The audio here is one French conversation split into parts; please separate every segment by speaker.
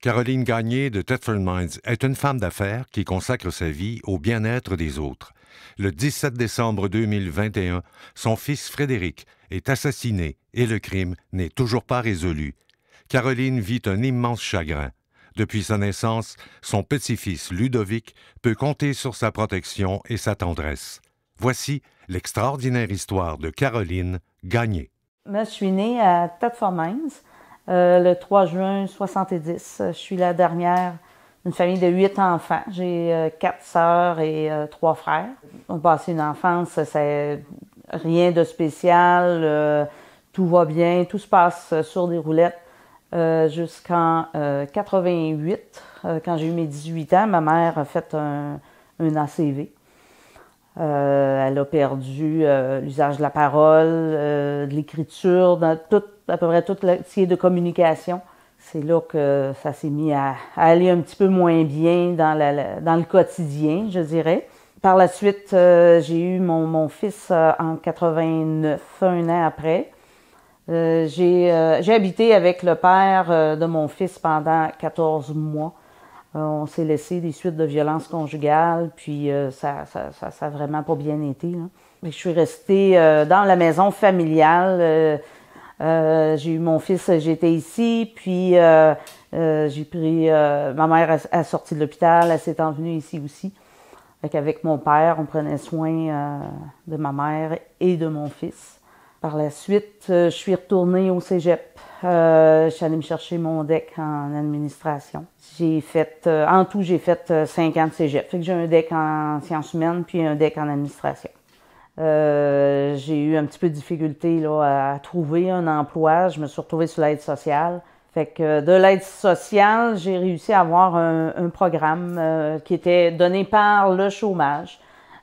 Speaker 1: Caroline Gagné de Thetford Mines est une femme d'affaires qui consacre sa vie au bien-être des autres. Le 17 décembre 2021, son fils Frédéric est assassiné et le crime n'est toujours pas résolu. Caroline vit un immense chagrin. Depuis sa naissance, son petit-fils Ludovic peut compter sur sa protection et sa tendresse. Voici l'extraordinaire histoire de Caroline Gagné.
Speaker 2: Moi, je suis née à Thetford Mines le 3 juin 70. Je suis la dernière d'une famille de 8 enfants. J'ai 4 sœurs et 3 frères. On a passé une enfance, c'est rien de spécial. Tout va bien, tout se passe sur des roulettes. Jusqu'en 88, quand j'ai eu mes 18 ans, ma mère a fait un ACV. Elle a perdu l'usage de la parole, de l'écriture, à peu près tout ce qui est de communication. C'est là que ça s'est mis à aller un petit peu moins bien dans le quotidien, je dirais. Par la suite, j'ai eu mon fils en 89, un an après. J'ai habité avec le père de mon fils pendant 14 mois. On s'est laissé des suites de violences conjugales, puis ça a vraiment pas bien été, là. Je suis restée dans la maison familiale. J'ai eu mon fils, j'étais ici, puis j'ai pris... ma mère a sorti de l'hôpital, elle s'est envenue ici aussi. Avec mon père, on prenait soin de ma mère et de mon fils. Par la suite, je suis retournée au cégep. Je suis allée me chercher mon DEC en administration. En tout, j'ai fait 5 ans de cégep. Fait que j'ai un DEC en sciences humaines puis un DEC en administration. J'ai eu un petit peu de difficulté là, à trouver un emploi. Je me suis retrouvée sur l'aide sociale. Fait que de l'aide sociale, j'ai réussi à avoir un programme qui était donné par le chômage.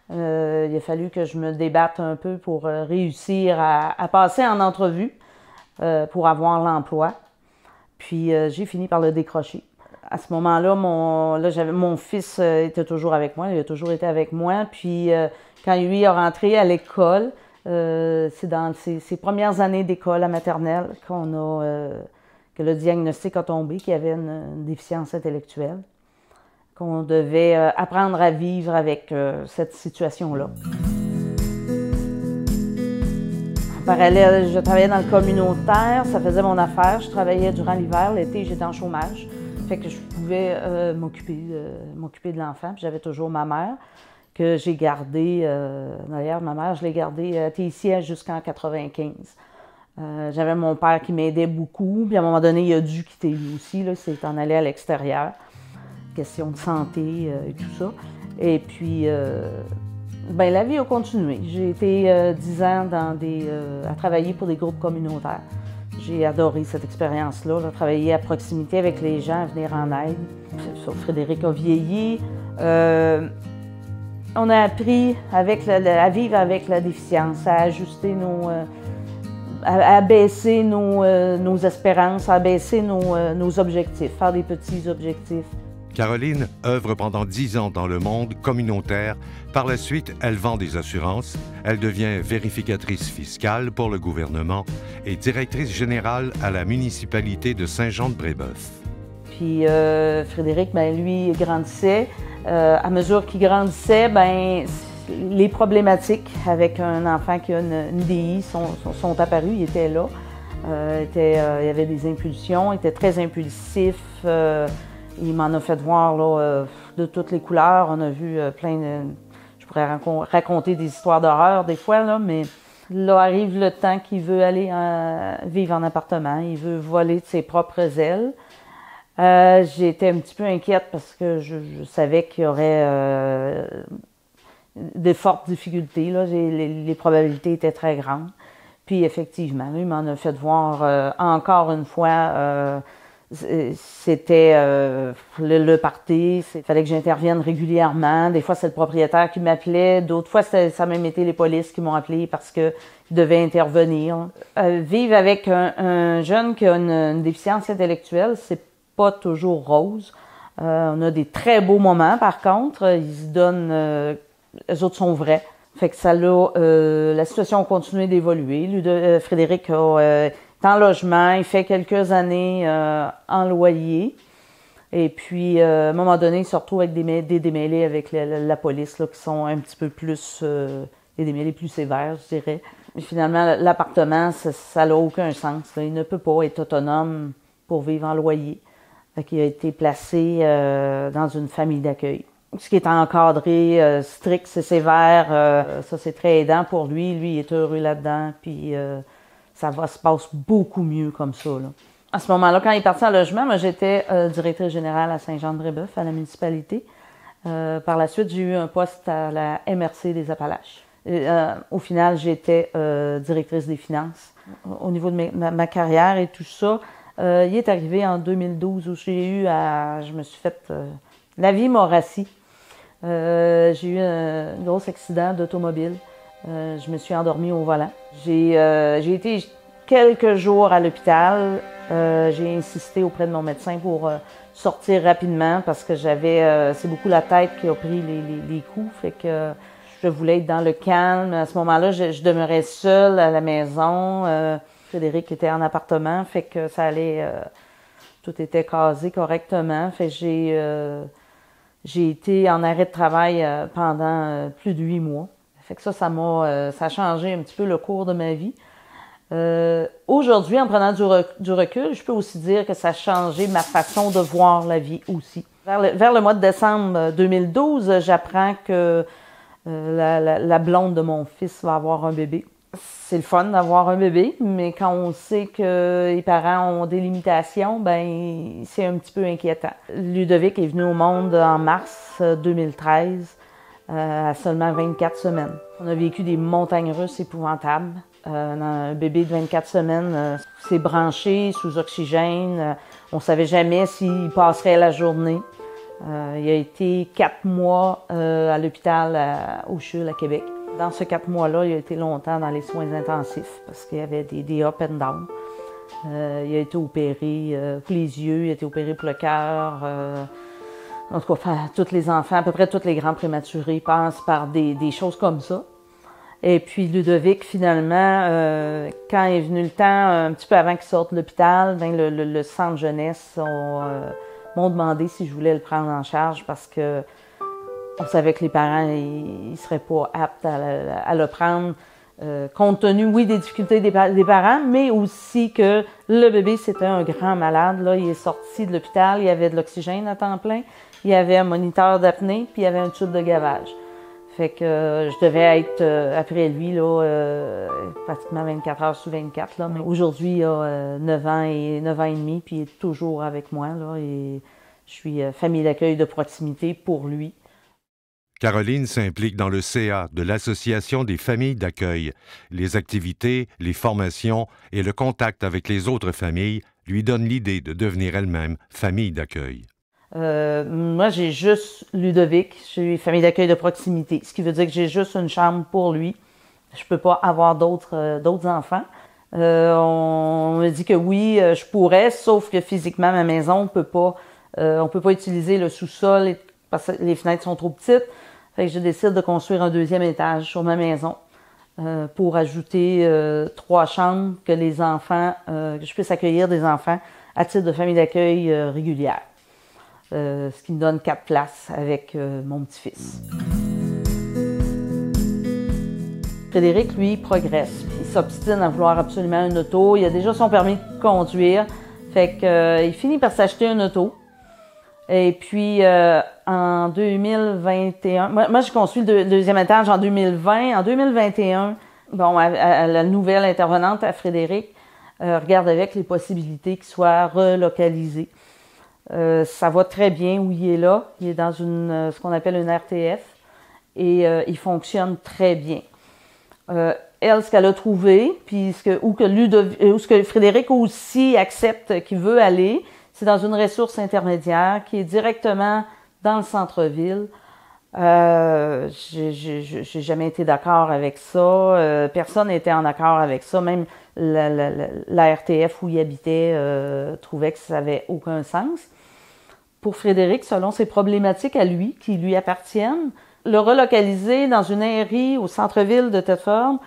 Speaker 2: Il a fallu que je me débatte un peu pour réussir à passer en entrevue pour avoir l'emploi. Puis j'ai fini par le décrocher. À ce moment-là, mon fils était toujours avec moi, il a toujours été avec moi. Puis quand lui est rentré à l'école, c'est dans ses premières années d'école à maternelle que le diagnostic a tombé, qu'il y avait une déficience intellectuelle, qu'on devait apprendre à vivre avec cette situation-là. En parallèle, je travaillais dans le communautaire, ça faisait mon affaire. Je travaillais durant l'hiver, l'été, j'étais en chômage. Fait que je pouvais m'occuper de l'enfant. J'avais toujours ma mère, que j'ai gardée. D'ailleurs, ma mère, je l'ai gardée, elle était ici jusqu'en 95. J'avais mon père qui m'aidait beaucoup. Puis à un moment donné, il a dû quitter lui aussi, là, il s'est en allé à l'extérieur. Question de santé et tout ça. Et puis, la vie a continué. J'ai été 10 ans à travailler pour des groupes communautaires. J'ai adoré cette expérience-là, travailler à proximité avec les gens, à venir en aide. Frédéric a vieilli. On a appris à vivre avec la déficience, à ajuster à baisser nos espérances, à baisser nos objectifs, faire des petits objectifs.
Speaker 1: Caroline œuvre pendant 10 ans dans le monde communautaire. Par la suite, elle vend des assurances. Elle devient vérificatrice fiscale pour le gouvernement et directrice générale à la municipalité de Saint-Jean-de-Brébeuf.
Speaker 2: Puis Frédéric, lui, grandissait. À mesure qu'il grandissait, les problématiques avec un enfant qui a une DI sont apparues. Il était là. Il y avait des impulsions. Il était très impulsif. Il m'en a fait voir là, de toutes les couleurs. On a vu plein de... Je pourrais raconter des histoires d'horreur des fois, là, mais là arrive le temps qu'il veut aller vivre en appartement. Il veut voler de ses propres ailes. J'étais un petit peu inquiète parce que je savais qu'il y aurait de fortes difficultés. Là. Les probabilités étaient très grandes. Puis effectivement, il m'en a fait voir encore une fois... C'était le party, il fallait que j'intervienne régulièrement. Des fois, c'est le propriétaire qui m'appelait. D'autres fois, ça a même été les polices qui m'ont appelé parce qu'ils devaient intervenir. Vivre avec un jeune qui a une déficience intellectuelle, c'est pas toujours rose. On a des très beaux moments, par contre. Ils se donnent... les autres sont vrais. Fait que la situation a continué d'évoluer. Frédéric a... en logement, il fait quelques années en loyer. Et puis, à un moment donné, il se retrouve avec des démêlés avec la police, là, qui sont un petit peu plus, des démêlés plus sévères, je dirais. Et finalement, l'appartement, ça n'a aucun sens, là. Il ne peut pas être autonome pour vivre en loyer. Fait qu'il a été placé dans une famille d'accueil. Ce qui est encadré, strict, c'est sévère. Ça, c'est très aidant pour lui. Lui, il est heureux là-dedans. Puis, ça se passe beaucoup mieux comme ça, là. À ce moment-là, quand il est parti en logement, moi, j'étais directrice générale à Saint-Jean-de-Brébeuf, à la municipalité. Par la suite, j'ai eu un poste à la MRC des Appalaches. Au final, j'étais directrice des finances. Au niveau de ma carrière et tout ça, il est arrivé en 2012 où je me suis fait... la vie m'a rassis. J'ai eu un gros accident d'automobile. Je me suis endormie au volant. J'ai été quelques jours à l'hôpital. J'ai insisté auprès de mon médecin pour sortir rapidement parce que c'est beaucoup la tête qui a pris les coups. Fait que je voulais être dans le calme. À ce moment-là, je demeurais seule à la maison. Frédéric était en appartement, fait que ça allait... tout était casé correctement. Fait que j'ai été en arrêt de travail pendant plus de 8 mois. Fait que ça a changé un petit peu le cours de ma vie. Aujourd'hui, en prenant du recul, je peux aussi dire que ça a changé ma façon de voir la vie aussi. Vers le mois de décembre 2012, j'apprends que la blonde de mon fils va avoir un bébé. C'est le fun d'avoir un bébé, mais quand on sait que les parents ont des limitations, ben c'est un petit peu inquiétant. Ludovic est venu au monde en mars 2013, à seulement 24 semaines. On a vécu des montagnes russes épouvantables. Un bébé de 24 semaines s'est branché sous oxygène. On ne savait jamais s'il passerait la journée. Il a été 4 mois à l'hôpital au CHUL à Québec. Dans ces 4 mois-là, il a été longtemps dans les soins intensifs parce qu'il y avait des up and down. Il a été opéré pour les yeux, il a été opéré pour le cœur. En tout cas, tous les enfants, à peu près tous les grands prématurés passent par des choses comme ça. Et puis Ludovic, finalement, quand est venu le temps, un petit peu avant qu'il sorte de l'hôpital, ben le centre jeunesse m'ont demandé si je voulais le prendre en charge parce que on savait que les parents ils seraient pas aptes à le prendre, compte tenu, oui, des difficultés des parents, mais aussi que le bébé, c'était un grand malade. Là, il est sorti de l'hôpital, il y avait de l'oxygène à temps plein, il y avait un moniteur d'apnée, puis il y avait un tube de gavage. Fait que je devais être après lui, là, pratiquement 24 heures sur 24. Là. Mais aujourd'hui, il a 9 ans et 9 ans et demi, puis il est toujours avec moi. Là, et je suis famille d'accueil de proximité pour lui.
Speaker 1: Caroline s'implique dans le CA de l'Association des familles d'accueil. Les activités, les formations et le contact avec les autres familles lui donnent l'idée de devenir elle-même famille d'accueil.
Speaker 2: Moi, j'ai juste Ludovic, je suis famille d'accueil de proximité, ce qui veut dire que j'ai juste une chambre pour lui. Je peux pas avoir d'autres enfants. On me dit que oui, je pourrais, sauf que physiquement, ma maison, on peut pas utiliser le sous-sol parce que les fenêtres sont trop petites. Fait que je décide de construire un 2e étage sur ma maison pour ajouter 3 chambres que les enfants, que je puisse accueillir des enfants à titre de famille d'accueil régulière. Ce qui me donne 4 places avec mon petit-fils. Frédéric, lui, progresse. Il s'obstine à vouloir absolument une auto. Il a déjà son permis de conduire. Fait qu'il finit par s'acheter une auto. Et puis, en 2021... Moi, j'ai construit le 2e étage en 2020. En 2021, bon, à la nouvelle intervenante, à Frédéric, regarde avec les possibilités qu'il soit relocalisé. Ça va très bien où il est là. Il est dans ce qu'on appelle une RTF et il fonctionne très bien. Elle, ce qu'elle a trouvé, puis ce que Frédéric aussi accepte qu'il veut aller, c'est dans une ressource intermédiaire qui est directement dans le centre-ville. J'ai jamais été d'accord avec ça. Personne n'était en accord avec ça. Même la RTF où il habitait trouvait que ça n'avait aucun sens. Pour Frédéric, selon ses problématiques à lui, qui lui appartiennent, le relocaliser dans une aérie au centre-ville de Thetford,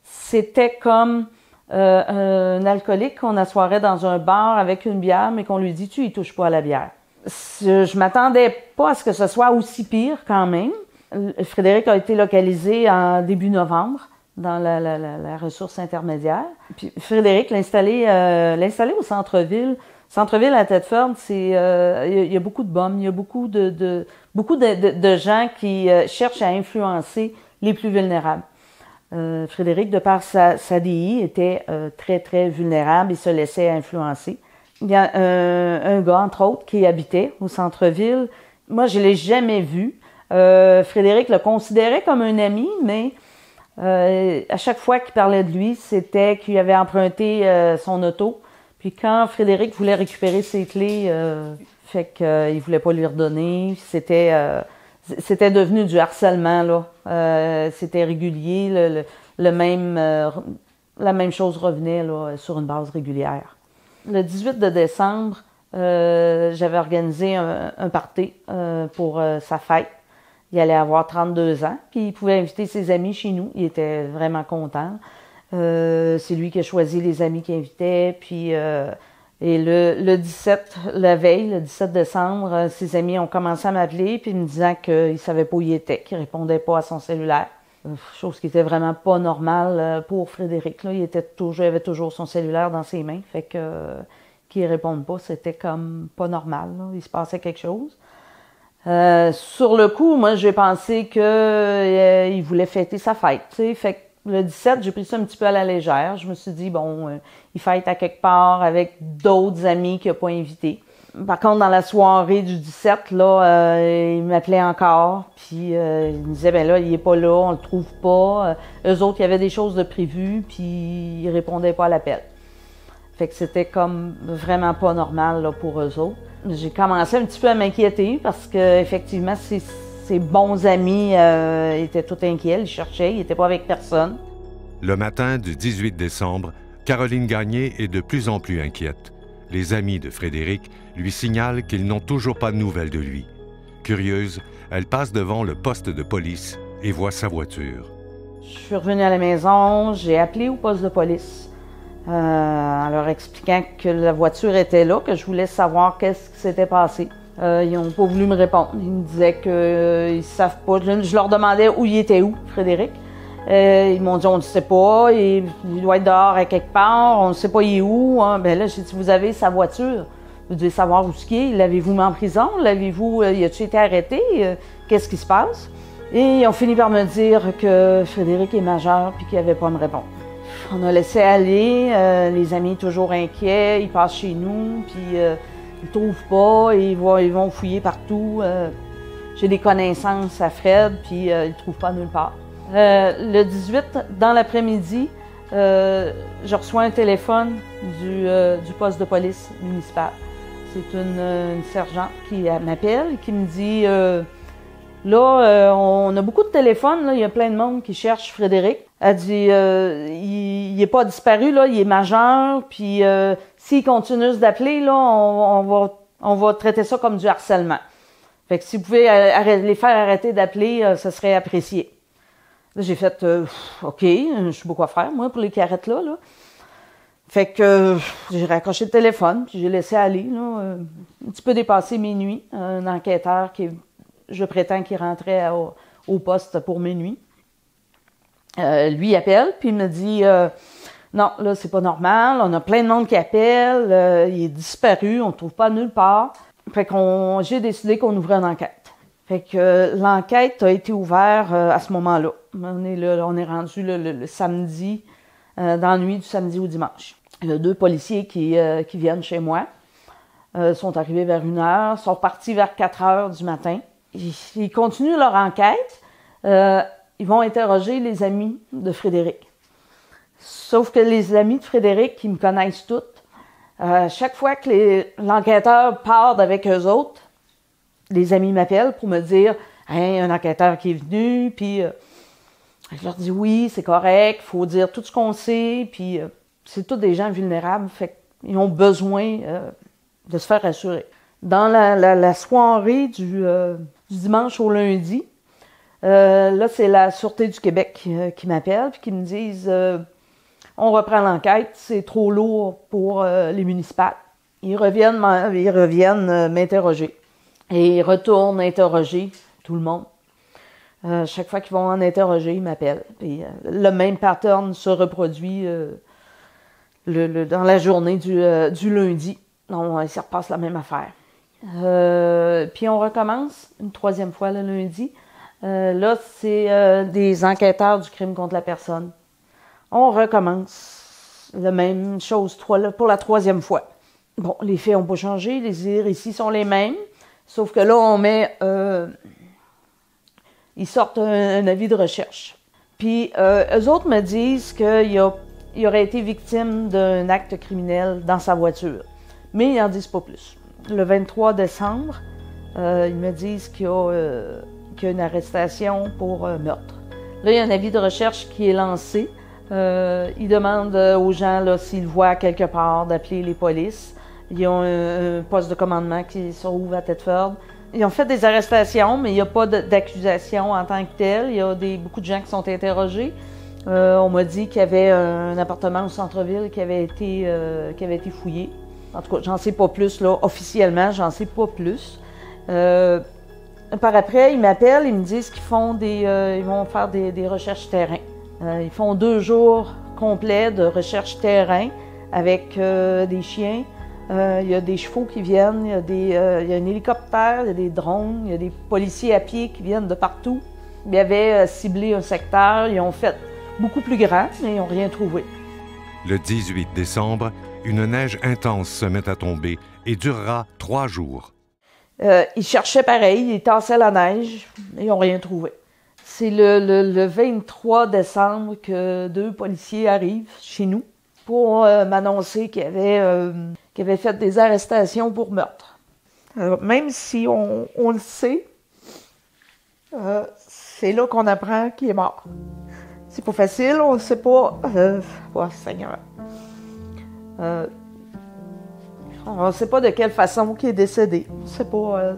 Speaker 2: c'était comme un alcoolique qu'on assoirait dans un bar avec une bière, mais qu'on lui dit « tu y touches pas à la bière ». Je m'attendais pas à ce que ce soit aussi pire quand même. Frédéric a été localisé en début novembre dans la ressource intermédiaire. Puis Frédéric l'a installé au centre-ville. Centre-ville à Thetford, il y a beaucoup de bombes, il y a beaucoup de gens qui cherchent à influencer les plus vulnérables. Frédéric, de par sa DI, était très, très vulnérable et se laissait influencer. Il y a un gars, entre autres, qui habitait au centre-ville. Moi, je l'ai jamais vu. Frédéric le considérait comme un ami, mais à chaque fois qu'il parlait de lui, c'était qu'il avait emprunté son auto. Puis quand Frédéric voulait récupérer ses clés, fait qu'il voulait pas lui redonner. C'était devenu du harcèlement, là. C'était régulier. La même chose revenait là, sur une base régulière. Le 18 de décembre, j'avais organisé un party pour sa fête. Il allait avoir 32 ans, puis il pouvait inviter ses amis chez nous. Il était vraiment content. C'est lui qui a choisi les amis qu'il invitait. Puis, et le 17, la veille, le 17 décembre, ses amis ont commencé à m'appeler, puis me disant qu'ils ne savaient pas où il était, qu'il ne répondait pas à son cellulaire. Chose qui était vraiment pas normale pour Frédéric. Là. Il avait toujours son cellulaire dans ses mains. Fait que qu'il ne réponde pas, c'était comme pas normal. Là. Il se passait quelque chose. Sur le coup, moi, j'ai pensé qu'il voulait fêter sa fête. T'sais. Fait que le 17, j'ai pris ça un petit peu à la légère. Je me suis dit, bon, il fête à quelque part avec d'autres amis qu'il n'a pas invités. Par contre, dans la soirée du 17, là, il m'appelait encore, puis il me disait, ben là, il est pas là, on le trouve pas. Eux autres, il y avait des choses de prévues, puis ils répondaient pas à l'appel. Fait que c'était comme vraiment pas normal là, pour eux autres. J'ai commencé un petit peu à m'inquiéter parce que effectivement, ses bons amis étaient tout inquiets, ils cherchaient, ils n'étaient pas avec personne.
Speaker 1: Le matin du 18 décembre, Caroline Gagné est de plus en plus inquiète. Les amis de Frédéric lui signalent qu'ils n'ont toujours pas de nouvelles de lui. Curieuse, elle passe devant le poste de police et voit sa voiture.
Speaker 2: Je suis revenue à la maison, j'ai appelé au poste de police en leur expliquant que la voiture était là, que je voulais savoir qu'est-ce qui s'était passé. Ils n'ont pas voulu me répondre. Ils me disaient qu'ils ne savent pas. Je leur demandais où il était où, Frédéric. Ils m'ont dit, on ne sait pas, il doit être dehors à quelque part, on ne sait pas il est où. Hein. Ben là, j'ai dit, vous avez sa voiture, vous devez savoir où ce est. L'avez-vous mis en prison? L'avez-vous, il a-t-il été arrêté? Qu'est-ce qui se passe? Et ils ont fini par me dire que Frédéric est majeur puis qu'il n'avait pas à me répondre. On a laissé aller, les amis toujours inquiets, ils passent chez nous, puis ils ne trouvent pas, ils vont fouiller partout. J'ai des connaissances à Fred, puis ils ne trouvent pas nulle part. Le 18, dans l'après-midi, je reçois un téléphone du poste de police municipal. C'est une sergente qui m'appelle et qui me dit on a beaucoup de téléphones, là, il y a plein de monde qui cherche Frédéric. Elle dit il n'est pas disparu, là, il est majeur, puis s'il continue d'appeler, là, on va traiter ça comme du harcèlement. Fait que si vous pouvez les faire arrêter d'appeler, ça serait apprécié. Là, j'ai fait OK, je sais pas quoi faire, moi, pour les qui arrêtent là. Fait que j'ai raccroché le téléphone, puis j'ai laissé aller, là, un petit peu dépassé minuit. Un enquêteur je prétends qu'il rentrait au poste pour minuit. Lui, il appelle, puis il me dit non, là, c'est pas normal, on a plein de monde qui appelle, il est disparu, on ne trouve pas nulle part. Fait que j'ai décidé qu'on ouvrait une enquête. Fait que l'enquête a été ouverte à ce moment-là. On est rendu le samedi, dans la nuit du samedi au dimanche. Il y a 2 policiers qui viennent chez moi, sont arrivés vers 1h, sont partis vers 4h du matin. Ils continuent leur enquête. Ils vont interroger les amis de Frédéric. Sauf que les amis de Frédéric, qui me connaissent toutes, chaque fois que l'enquêteur part avec eux autres, les amis m'appellent pour me dire « Hey, un enquêteur qui est venu, puis je leur dis oui, c'est correct, il faut dire tout ce qu'on sait, puis c'est tous des gens vulnérables, fait qu'ils ont besoin de se faire rassurer. » Dans la soirée du dimanche au lundi, là, c'est la Sûreté du Québec qui m'appelle puis qui me disent on reprend l'enquête, c'est trop lourd pour les municipales. Ils reviennent m'interroger. Et ils retournent interroger tout le monde. Chaque fois qu'ils vont en interroger, ils m'appellent. Puis, le même pattern se reproduit dans la journée du lundi. Donc, il se repasse la même affaire. Puis on recommence une troisième fois le lundi. Là, c'est des enquêteurs du crime contre la personne. On recommence la même chose pour la troisième fois. Bon, les faits n'ont pas changé, les récits sont les mêmes, sauf que là, on met... ils sortent un avis de recherche. Puis, eux autres me disent qu'il aurait été victime d'un acte criminel dans sa voiture. Mais ils n'en disent pas plus. Le 23 décembre, ils me disent qu'il y a une arrestation pour meurtre. Là, il y a un avis de recherche qui est lancé. Ils demandent aux gens là, s'ils voient quelque part d'appeler les polices. Ils ont un poste de commandement qui se trouve à Thetford. Ils ont fait des arrestations, mais il n'y a pas d'accusation en tant que telle. Il y a beaucoup de gens qui sont interrogés. On m'a dit qu'il y avait un appartement au centre-ville qui avait été fouillé. En tout cas, j'en sais pas plus, là. Officiellement, j'en sais pas plus. Par après, ils m'appellent, ils me disent qu'ils ils vont faire des recherches terrain. Ils font 2 jours complets de recherche terrain avec des chiens. Il y a des chevaux qui viennent, il y a un hélicoptère, il y a des drones, il y a des policiers à pied qui viennent de partout. Ils avaient ciblé un secteur, ils ont fait beaucoup plus grand, mais ils n'ont rien trouvé.
Speaker 1: Le 18 décembre, une neige intense se met à tomber et durera 3 jours.
Speaker 2: Ils cherchaient pareil, ils tassaient la neige, et ils n'ont rien trouvé. C'est le 23 décembre que 2 policiers arrivent chez nous pour m'annoncer qu'ils avaient fait des arrestations pour meurtre. Alors, même si on le sait, c'est là qu'on apprend qu'il est mort. C'est pas facile, on ne sait pas. Oh, Seigneur. On ne sait pas de quelle façon qu'il est décédé. On ne sait pas.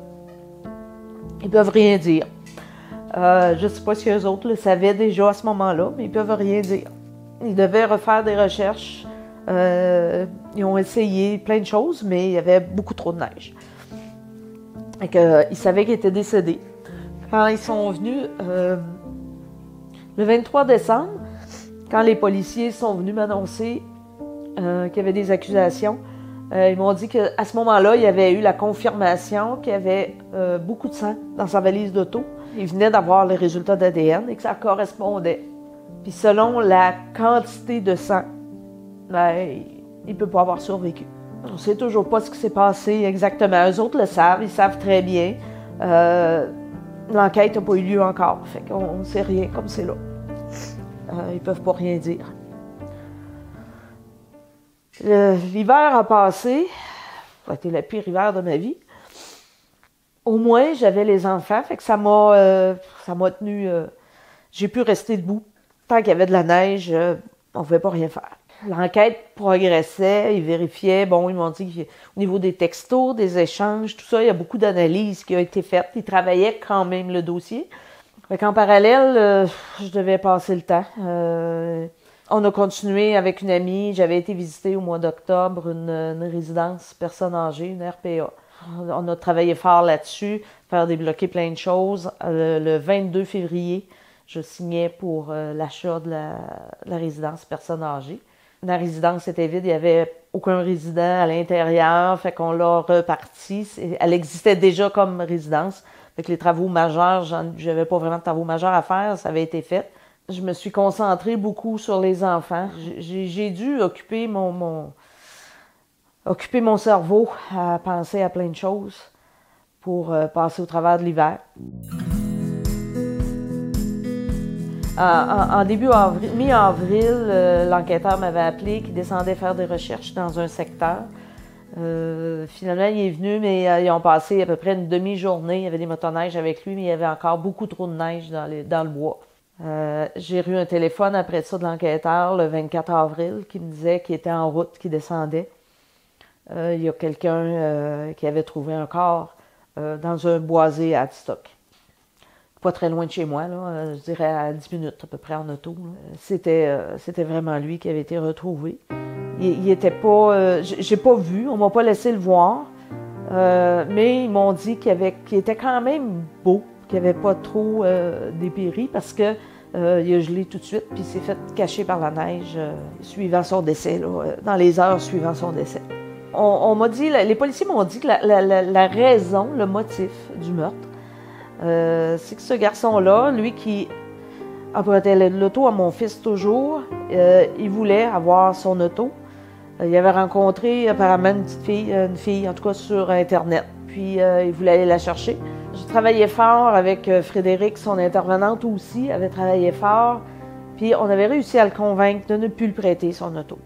Speaker 2: Ils peuvent rien dire. Je ne sais pas si eux autres le savaient déjà à ce moment-là, mais ils peuvent rien dire. Ils devaient refaire des recherches. Ils ont essayé plein de choses, mais il y avait beaucoup trop de neige. Ils savaient qu'il était décédé. Quand ils sont venus, le 23 décembre, quand les policiers sont venus m'annoncer qu'il y avait des accusations, ils m'ont dit qu'à ce moment-là, il y avait eu la confirmation qu'il y avait beaucoup de sang dans sa valise d'auto. Ils venaient d'avoir les résultats d'ADN et que ça correspondait. Puis selon la quantité de sang, ben, il ne peut pas avoir survécu. On ne sait toujours pas ce qui s'est passé exactement. Eux autres le savent, ils savent très bien. L'enquête n'a pas eu lieu encore, fait qu'on ne sait rien comme c'est là. Ils ne peuvent pas rien dire. L'hiver a passé, ça a été le pire hiver de ma vie. Au moins, j'avais les enfants, fait que ça m'a tenu. J'ai pu rester debout. Tant qu'il y avait de la neige, on ne pouvait pas rien faire. L'enquête progressait, ils vérifiaient, ils m'ont dit qu'au niveau des textos, des échanges, tout ça, il y a beaucoup d'analyses qui ont été faites. Ils travaillaient quand même le dossier. Fait qu'en parallèle, je devais passer le temps. On a continué avec une amie. J'avais été visiter au mois d'octobre une résidence personnes âgées, une RPA. On a travaillé fort là-dessus, faire débloquer plein de choses. Le 22 février, je signais pour l'achat de la résidence personnes âgées. La résidence était vide, il n'y avait aucun résident à l'intérieur, fait qu'on l'a repartie. Elle existait déjà comme résidence. Fait que les travaux majeurs, j'avais pas vraiment de travaux majeurs à faire, ça avait été fait. Je me suis concentrée beaucoup sur les enfants. J'ai dû occuper mon cerveau à penser à plein de choses pour passer au travers de l'hiver. En début avril, mi-avril, l'enquêteur m'avait appelé qui descendait faire des recherches dans un secteur. Finalement, il est venu, mais ils ont passé à peu près une demi-journée. Il y avait des motoneiges avec lui, mais il y avait encore beaucoup trop de neige dans le bois. J'ai eu un téléphone après ça de l'enquêteur le 24 avril qui me disait qu'il était en route, qu'il descendait. Il y a quelqu'un qui avait trouvé un corps dans un boisé à Adstock. Pas très loin de chez moi, là, je dirais à 10 minutes à peu près en auto. C'était vraiment lui qui avait été retrouvé. Il était pas... j'ai pas vu, on m'a pas laissé le voir. Mais ils m'ont dit qu'il était quand même beau, qu'il n'avait pas trop dépéri parce que il a gelé tout de suite, puis il s'est fait cacher par la neige suivant son décès, là, dans les heures suivant son décès. On m'a dit, les policiers m'ont dit que la raison, le motif du meurtre, c'est que ce garçon-là, lui qui empruntait l'auto à mon fils toujours, il voulait avoir son auto. Il avait rencontré apparemment une fille, en tout cas sur Internet, puis il voulait aller la chercher. J'ai travaillé fort avec Frédéric, son intervenante aussi, avait travaillé fort, puis on avait réussi à le convaincre de ne plus le prêter son auto.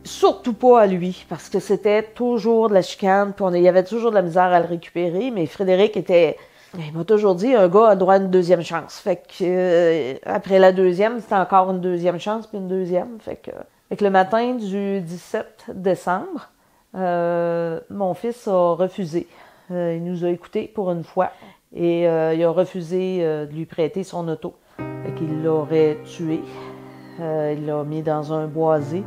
Speaker 2: Surtout pas à lui, parce que c'était toujours de la chicane, puis il y avait toujours de la misère à le récupérer, mais Frédéric il m'a toujours dit, un gars a droit à une deuxième chance. Fait que après la deuxième, c'était encore une deuxième chance, puis une deuxième. Fait que le matin du 17 décembre, mon fils a refusé. Il nous a écoutés pour une fois et il a refusé de lui prêter son auto. Fait qu'il l'aurait tué. Il l'a mis dans un boisé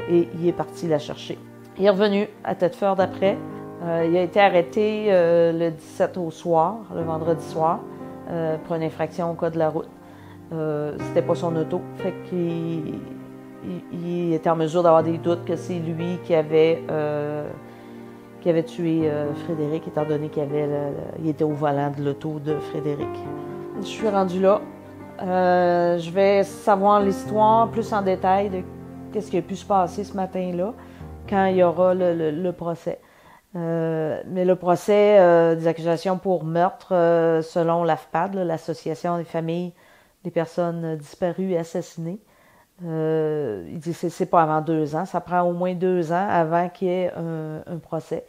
Speaker 2: et il est parti la chercher. Il est revenu à Thetford après. Il a été arrêté le 17 au soir, le vendredi soir, pour une infraction au code de la route. C'était pas son auto. Fait qu'il était en mesure d'avoir des doutes que c'est lui qui avait tué Frédéric, étant donné qu'il était au volant de l'auto de Frédéric. Je suis rendue là. Je vais savoir l'histoire plus en détail de qu'est-ce qui a pu se passer ce matin-là, quand il y aura le procès. Mais le procès des accusations pour meurtre, selon l'AFPAD, l'Association des familles des personnes disparues et assassinées, il dit que c'est pas avant 2 ans, ça prend au moins 2 ans avant qu'il y ait un procès.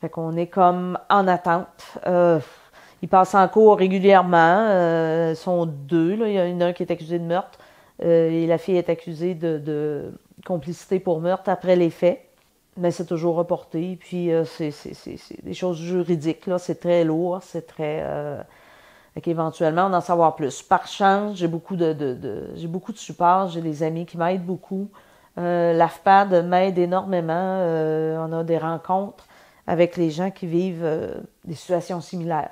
Speaker 2: Fait qu'on est comme en attente. Ils passent en cours régulièrement, ils sont 2, là. Il y en a un qui est accusé de meurtre et la fille est accusée de complicité pour meurtre après les faits. Mais c'est toujours reporté, puis c'est des choses juridiques, là, c'est très lourd, c'est très... éventuellement, on en savoir plus. Par chance, j'ai beaucoup de support, j'ai des amis qui m'aident beaucoup. L'AFPAD m'aide énormément, on a des rencontres avec les gens qui vivent des situations similaires.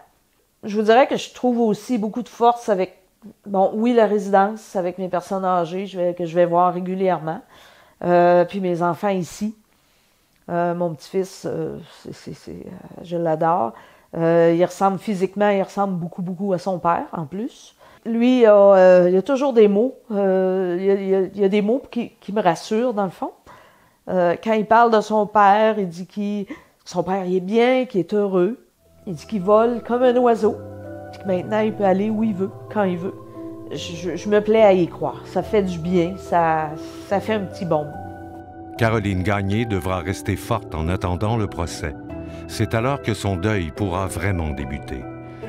Speaker 2: Je vous dirais que je trouve aussi beaucoup de force avec, oui, la résidence, avec mes personnes âgées, que je vais voir régulièrement, puis mes enfants ici. Mon petit-fils, je l'adore. Il ressemble physiquement, il ressemble beaucoup à son père, en plus. Lui, il a toujours des mots. Il y a des mots qui me rassurent, dans le fond. Quand il parle de son père, il dit que son père il est bien, qu'il est heureux. Il dit qu'il vole comme un oiseau. Puis que maintenant, il peut aller où il veut, quand il veut. Je me plais à y croire. Ça fait du bien, ça fait un petit baume.
Speaker 1: Caroline Gagné devra rester forte en attendant le procès. C'est alors que son deuil pourra vraiment débuter.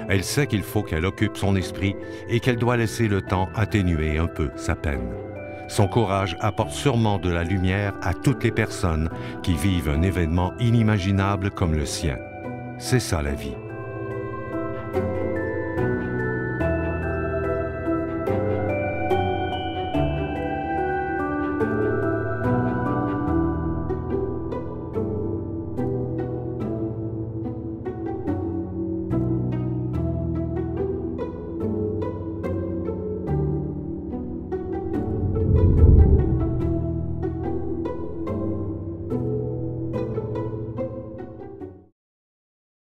Speaker 1: Elle sait qu'il faut qu'elle occupe son esprit et qu'elle doit laisser le temps atténuer un peu sa peine. Son courage apporte sûrement de la lumière à toutes les personnes qui vivent un événement inimaginable comme le sien. C'est ça la vie.